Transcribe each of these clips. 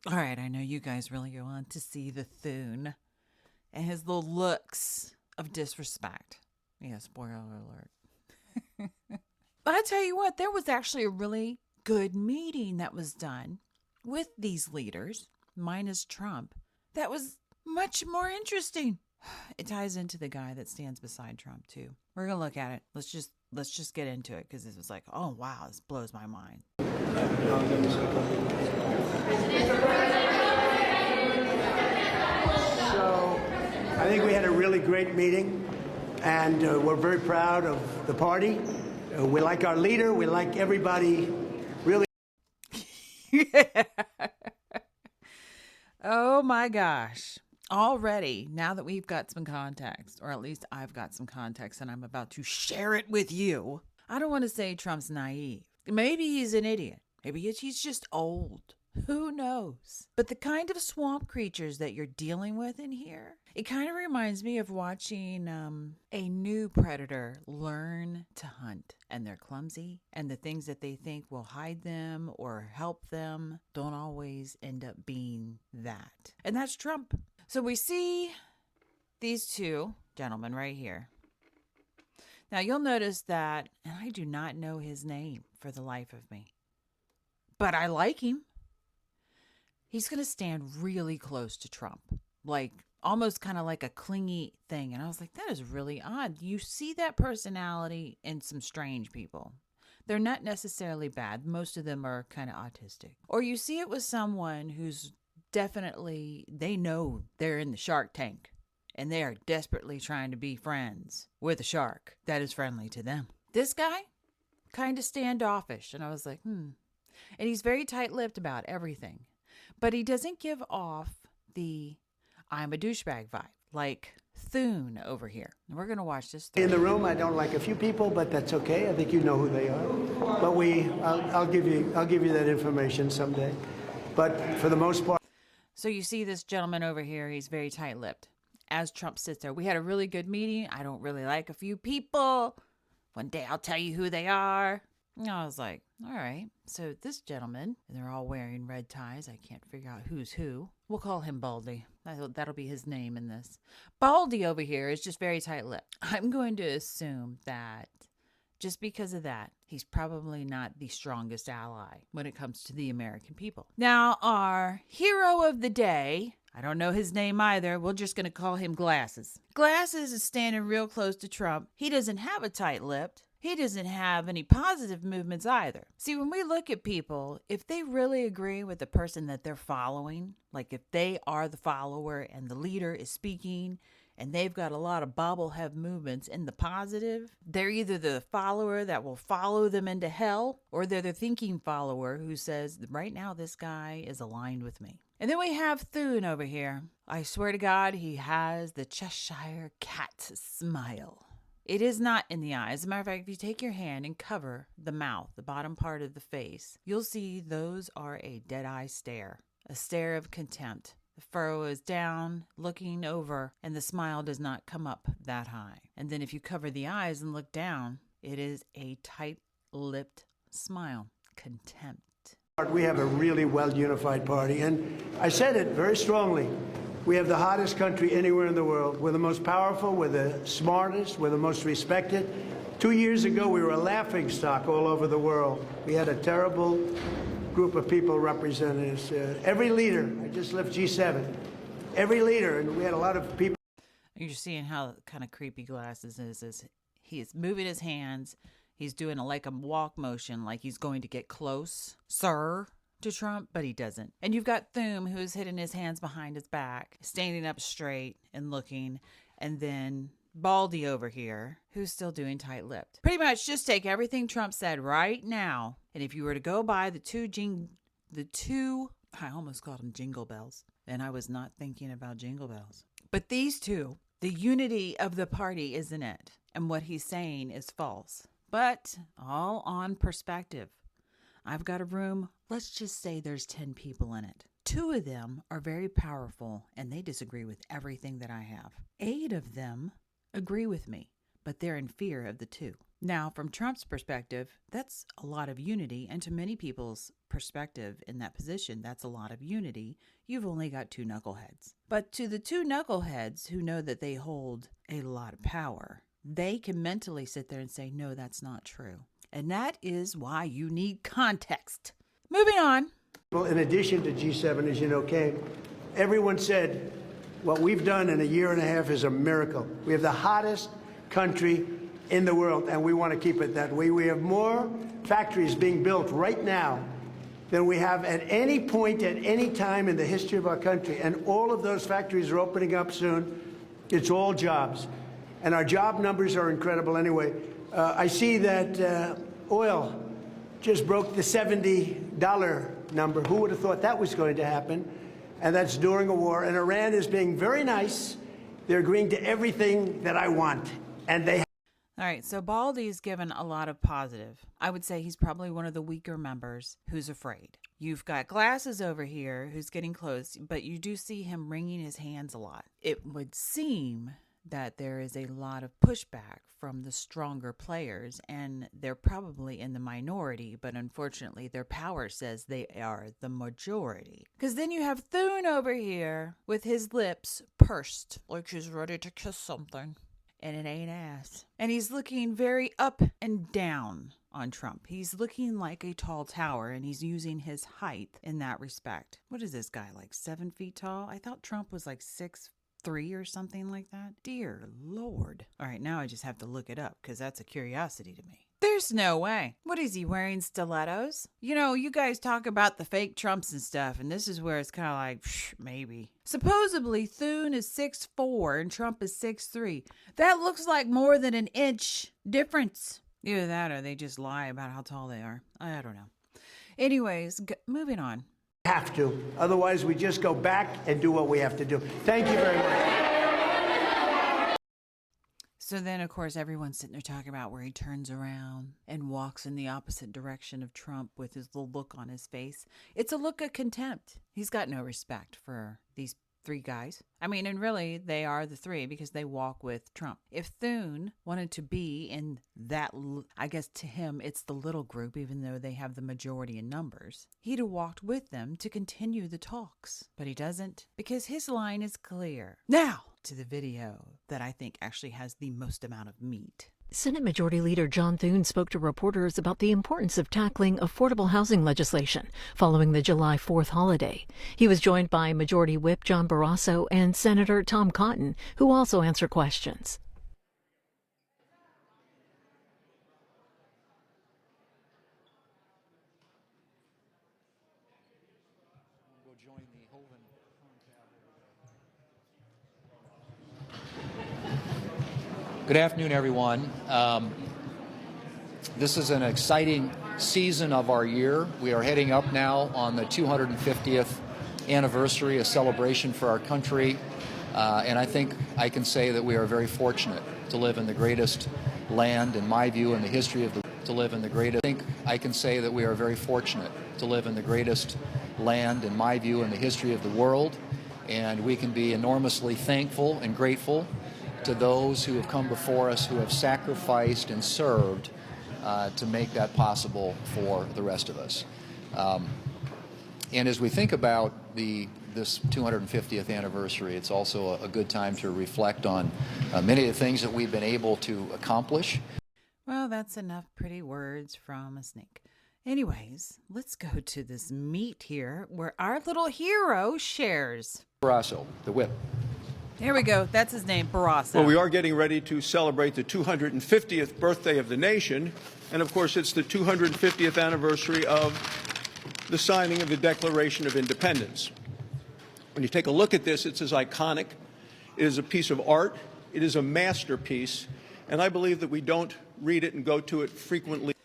All right, I know you guys really want to see the Thune and his little looks of disrespect. Yeah, spoiler alert. But I tell you what, there was actually a really good meeting that was done with these leaders, minus Trump, that was much more interesting. It ties into the guy that stands beside Trump too. We're gonna look at it. Let's just get into it because it was like, oh wow, this blows my mind. So I think we had a really great meeting, and we're very proud of the party. We like our leader. We like everybody really. Oh my gosh. Already, now that we've got some context, or at least I've got some context and I'm about to share it with you, I don't want to say Trump's naive. Maybe he's an idiot. Maybe he's just old. Who knows? But the kind of swamp creatures that you're dealing with in here, it kind of reminds me of watching a new predator learn to hunt. And they're clumsy, and the things that they think will hide them or help them don't always end up being that. And that's Trump. So we see these two gentlemen right here. Now you'll notice that, and I do not know his name for the life of me, but I like him. He's going to stand really close to Trump, like almost kind of like a clingy thing. And I was like, that is really odd. You see that personality in some strange people. They're not necessarily bad. Most of them are kind of autistic. Or you see it with someone who's definitely, they know they're in the shark tank and they are desperately trying to be friends with a shark that is friendly to them. This guy, kind of standoffish. And I was like, And he's very tight-lipped about everything. But he doesn't give off the I'm a douchebag vibe, like Thune over here. And we're going to watch this. In the room, I don't like a few people, but that's okay. I think you know who they are. But I'll give you that information someday. But for the most part. So you see this gentleman over here, he's very tight-lipped. As Trump sits there, we had a really good meeting. I don't really like a few people. One day I'll tell you who they are. And I was like, all right. So this gentleman, and they're all wearing red ties. I can't figure out who's who. We'll call him Baldy. That'll be his name in this. Baldy over here is just very tight-lipped. I'm going to assume that just because of that, he's probably not the strongest ally when it comes to the American people. Now, our hero of the day, I don't know his name either. We're just going to call him Glasses. Glasses is standing real close to Trump. He doesn't have a tight-lipped. He doesn't have any positive movements either. See, when we look at people, if they really agree with the person that they're following, like if they are the follower and the leader is speaking and they've got a lot of bobblehead movements in the positive, they're either the follower that will follow them into hell, or they're the thinking follower who says, right now this guy is aligned with me. And then we have Thune over here. I swear to God, he has the Cheshire Cat smile. It is not in the eyes. As a matter of fact, if you take your hand and cover the mouth, the bottom part of the face, you'll see those are a dead-eye stare, a stare of contempt. The furrow is down, looking over, and the smile does not come up that high. And then if you cover the eyes and look down, it is a tight-lipped smile, contempt. We have a really well-unified party, and I said it very strongly. We have the hottest country anywhere in the world. We're the most powerful, we're the smartest, we're the most respected. 2 years ago, we were a laughingstock all over the world. We had a terrible group of people representing us. Every leader, I just left G7, every leader, and we had a lot of people. You're seeing how kind of creepy Glasses is he is moving his hands. He's doing like a walk motion, like he's going to get close, sir, to Trump, but he doesn't. And you've got Thune, who's hidden his hands behind his back, standing up straight and looking. And then Baldy over here, who's still doing tight-lipped. Pretty much just take everything Trump said right now, and if you were to go by the two, I almost called them jingle bells, and I was not thinking about jingle bells. But these two, the unity of the party is in it, and what he's saying is false. But all on perspective. I've got a room, let's just say there's 10 people in it. 2 of them are very powerful and they disagree with everything that I have. 8 of them agree with me, but they're in fear of the two. Now, from Trump's perspective, that's a lot of unity, and to many people's perspective in that position, that's a lot of unity. You've only got two knuckleheads. But to the two knuckleheads who know that they hold a lot of power, they can mentally sit there and say, no, that's not true. And that is why you need context. Moving on. Well, in addition to G7, as you know, came, everyone said what we've done in a year and a half is a miracle. We have the hottest country in the world, and we want to keep it that way. We have more factories being built right now than we have at any point at any time in the history of our country. And all of those factories are opening up soon. It's all jobs. And our job numbers are incredible anyway. I see that oil just broke the $70 number. Who would have thought that was going to happen? And that's during a war. And Iran is being very nice. They're agreeing to everything that I want. And they All right, so Baldy's given a lot of positive. I would say he's probably one of the weaker members who's afraid. You've got Glasses over here who's getting close, but you do see him wringing his hands a lot. It would seem that there is a lot of pushback from the stronger players, and they're probably in the minority, but unfortunately their power says they are the majority. Because then you have Thune over here with his lips pursed like he's ready to kiss something. And it ain't ass. And he's looking very up and down on Trump. He's looking like a tall tower, and he's using his height in that respect. What is this guy, like 7 feet tall? I thought Trump was like 6'3" or something like that. Dear Lord. All right, now I just have to look it up because that's a curiosity to me. There's no way. What is he wearing, stilettos? You know, you guys talk about the fake Trumps and stuff, and this is where it's kind of like, maybe. Supposedly, Thune is 6'4" and Trump is 6'3". That looks like more than an inch difference. Either that or they just lie about how tall they are. I don't know. Anyways, moving on. have to. Otherwise, we just go back and do what we have to do. Thank you very much. So then, of course, everyone's sitting there talking about where he turns around and walks in the opposite direction of Trump with his little look on his face. It's a look of contempt. He's got no respect for these three guys. I mean, and really, they are the three because they walk with Trump. If Thune wanted to be in that, I guess to him, it's the little group, even though they have the majority in numbers, he'd have walked with them to continue the talks. But he doesn't because his line is clear. Now, to the video that I think actually has the most amount of meat. Senate Majority Leader John Thune spoke to reporters about the importance of tackling affordable housing legislation following the July 4th holiday. He was joined by Majority Whip John Barrasso and Senator Tom Cotton, who also answered questions. Good afternoon, everyone. This is an exciting season of our year. We are heading up now on the 250th anniversary, a celebration for our country. And I think I can say that we are very fortunate to live in the greatest land, in my view, in the history of to live in the greatest. I think I can say that we are very fortunate to live in the greatest land, in my view, in the history of the world. And we can be enormously thankful and grateful to those who have come before us, who have sacrificed and served to make that possible for the rest of us. And as we think about this 250th anniversary, it's also a good time to reflect on many of the things that we've been able to accomplish. Well, that's enough pretty words from a snake. Anyways, let's go to this meat here where our little hero shares. Barrasso, the whip. Here we go. That's his name, Barrasso. Well, we are getting ready to celebrate the 250th birthday of the nation. And, of course, it's the 250th anniversary of the signing of the Declaration of Independence. When you take a look at this, it's as iconic. It is a piece of art. It is a masterpiece. And I believe that we don't read it and go to it frequently.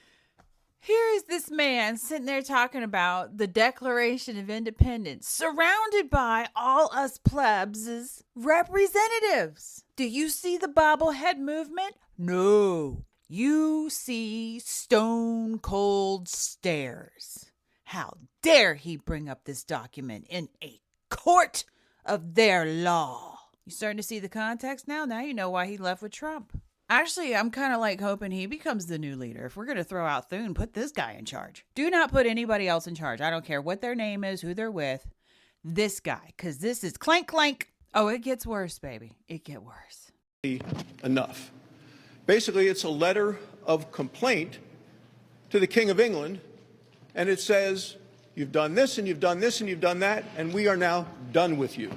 Here is this man sitting there talking about the Declaration of Independence, surrounded by all us plebs as representatives. Do you see the bobblehead movement? No. You see stone cold stares. How dare he bring up this document in a court of their law? You starting to see the context now? Now you know why he left with Trump. Actually, I'm kind of like hoping he becomes the new leader. If we're going to throw out Thune, put this guy in charge. Do not put anybody else in charge. I don't care what their name is, who they're with. This guy, because this is clank, clank. Oh, it gets worse, baby. It gets worse. Enough. Basically, it's a letter of complaint to the King of England, and it says, you've done this, and you've done this, and you've done that, and we are now done with you.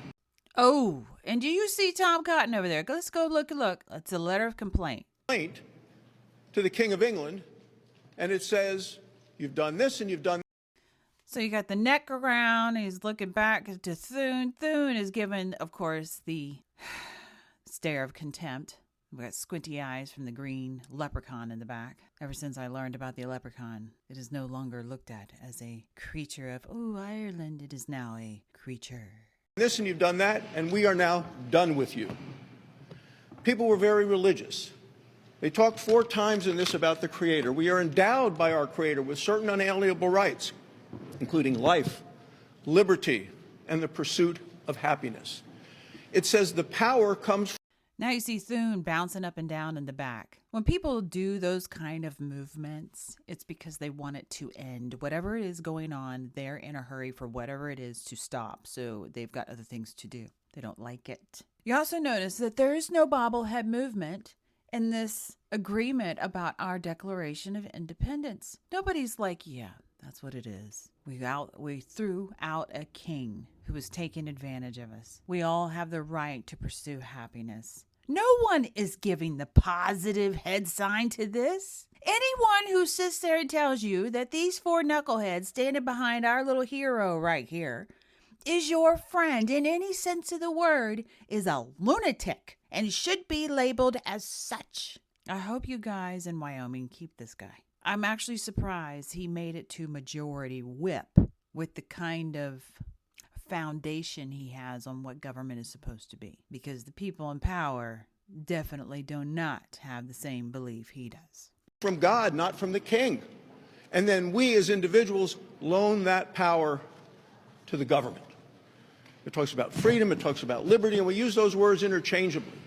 Oh, and do you see Tom Cotton over there? Let's go look. It's a letter of complaint. Complaint to the King of England, and it says, you've done this, and you've done. So you got the neck around. He's looking back to Thune. Thune is given, of course, the stare of contempt. We've got squinty eyes from the green leprechaun in the back. Ever since I learned about the leprechaun, it is no longer looked at as a creature of, oh, Ireland. It is now a creature. This and you've done that, and we are now done with you. People were very religious. They talked 4 times in this about the Creator. We are endowed by our Creator with certain unalienable rights, including life, liberty, and the pursuit of happiness. It says the power comes from. Now you see Thune bouncing up and down in the back. When people do those kind of movements, it's because they want it to end. Whatever it is going on, they're in a hurry for whatever it is to stop. So they've got other things to do. They don't like it. You also notice that there is no bobblehead movement in this agreement about our Declaration of Independence. Nobody's like, yeah, that's what it is. We threw out a king who was taking advantage of us. We all have the right to pursue happiness. No one is giving the positive head sign to this. Anyone who sits there and tells you that these 4 knuckleheads standing behind our little hero right here is your friend in any sense of the word is a lunatic and should be labeled as such. I hope you guys in Wyoming keep this guy. I'm actually surprised he made it to majority whip with the kind of foundation he has on what government is supposed to be, because the people in power definitely do not have the same belief he does. From God, not from the king. And then we as individuals loan that power to the government. It talks about freedom, it talks about liberty, and we use those words interchangeably.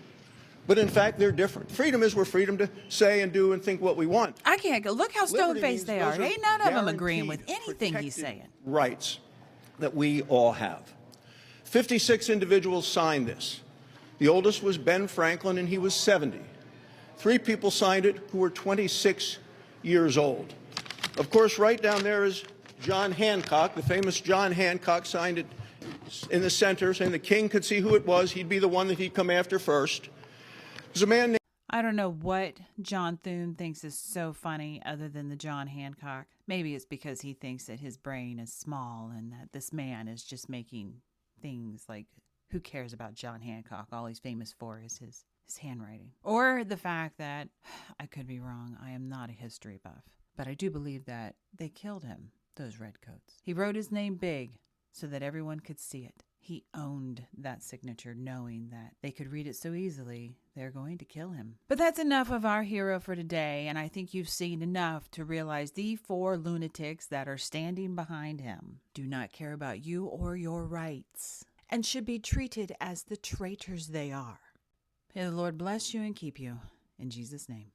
But in fact, they're different. Freedom is we're freedom to say and do and think what we want. I can't go. Look how stone-faced they are. Ain't none of them agreeing with guaranteed anything he's saying. Rights that we all have. 56 individuals signed this. The oldest was Ben Franklin, and he was 70. 3 people signed it who were 26 years old. Of course, right down there is John Hancock. The famous John Hancock signed it in the center, saying the king could see who it was. He'd be the one that he'd come after first. There's a man named. I don't know what John Thune thinks is so funny other than the John Hancock. Maybe it's because he thinks that his brain is small and that this man is just making things like, who cares about John Hancock? All he's famous for is his handwriting. Or the fact that, I could be wrong, I am not a history buff, but I do believe that they killed him, those redcoats. He wrote his name big so that everyone could see it. He owned that signature, knowing that they could read it so easily, they're going to kill him. But that's enough of our hero for today, and I think you've seen enough to realize the 4 lunatics that are standing behind him do not care about you or your rights, and should be treated as the traitors they are. May the Lord bless you and keep you, in Jesus' name.